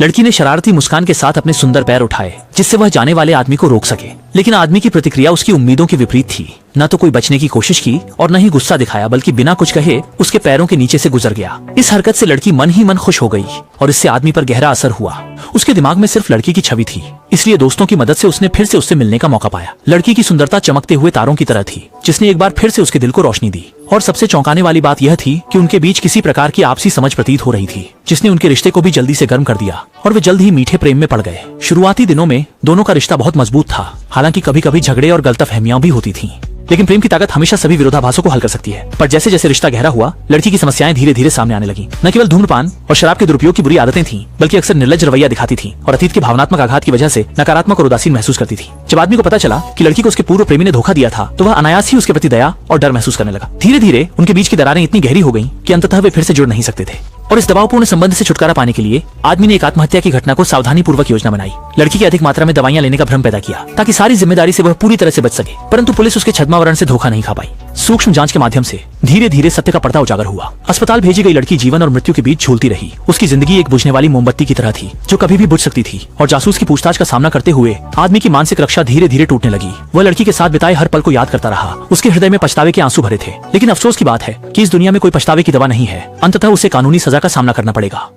लड़की ने शरारती मुस्कान के साथ अपने सुंदर पैर उठाए जिससे वह जाने वाले आदमी को रोक सके, लेकिन आदमी की प्रतिक्रिया उसकी उम्मीदों के विपरीत थी। न तो कोई बचने की कोशिश की और न ही गुस्सा दिखाया, बल्कि बिना कुछ कहे उसके पैरों के नीचे से गुजर गया। इस हरकत से लड़की मन ही मन खुश हो गई और इससे आदमी पर गहरा असर हुआ। उसके दिमाग में सिर्फ लड़की की छवि थी, इसलिए दोस्तों की मदद से उसने फिर से उससे मिलने का मौका पाया। लड़की की सुंदरता चमकते हुए तारों की तरह थी, जिसने एक बार फिर से उसके दिल को रोशनी दी। और सबसे चौंकाने वाली बात यह थी कि उनके बीच किसी प्रकार की आपसी समझ प्रतीत हो रही थी, जिसने उनके रिश्ते को भी जल्दी से गर्म कर दिया और वे जल्द ही मीठे प्रेम में पड़ गए। शुरुआती दिनों में दोनों का रिश्ता बहुत मजबूत था, हालांकि कभी कभी झगड़े और गलतफहमियां भी होती थीं। लेकिन प्रेम की ताकत हमेशा सभी विरोधाभासों को हल कर सकती है। पर जैसे जैसे रिश्ता गहरा हुआ, लड़की की समस्याएं धीरे धीरे सामने आने लगी। न केवल धूम्रपान और शराब के दुरुपयोग की बुरी आदतें थीं, बल्कि अक्सर निर्लज्ज रवैया दिखाती थीं और अतीत के भावनात्मक आघात की वजह से नकारात्मक और उदासीन महसूस करती थी। जब आदमी को पता चला कि लड़की को उसके पूर्व प्रेमी ने धोखा दिया था, तो वह अनायास ही उसके प्रति दया और डर महसूस करने लगा। धीरे धीरे उनके बीच की दरारें इतनी गहरी हो गईं कि अंततः वे फिर से जुड़ नहीं सकते थे। और इस दबावपूर्ण संबंध से छुटकारा पाने के लिए आदमी ने एक आत्महत्या की घटना को सावधानी पूर्वक योजना बनाई। लड़की की अधिक मात्रा में दवाइयां लेने का भ्रम पैदा किया ताकि सारी जिम्मेदारी से वह पूरी तरह से बच सके, परंतु पुलिस उसके छद्मावरण से धोखा नहीं खा पाई। सूक्ष्म जांच के माध्यम से धीरे धीरे सत्य का पर्दा उजागर हुआ। अस्पताल भेजी गई लड़की जीवन और मृत्यु के बीच झूलती रही। उसकी जिंदगी एक बुझने वाली मोमबत्ती की तरह थी जो कभी भी बुझ सकती थी। और जासूस की पूछताछ का सामना करते हुए आदमी की मानसिक रक्षा धीरे धीरे टूटने लगी। वह लड़की के साथ बिताए हर पल को याद करता रहा। उसके हृदय में पछतावे के आंसू भरे थे, लेकिन अफसोस की बात है कि इस दुनिया में कोई पछतावे की दवा नहीं है। अंततः उसे कानूनी सजा का सामना करना पड़ेगा।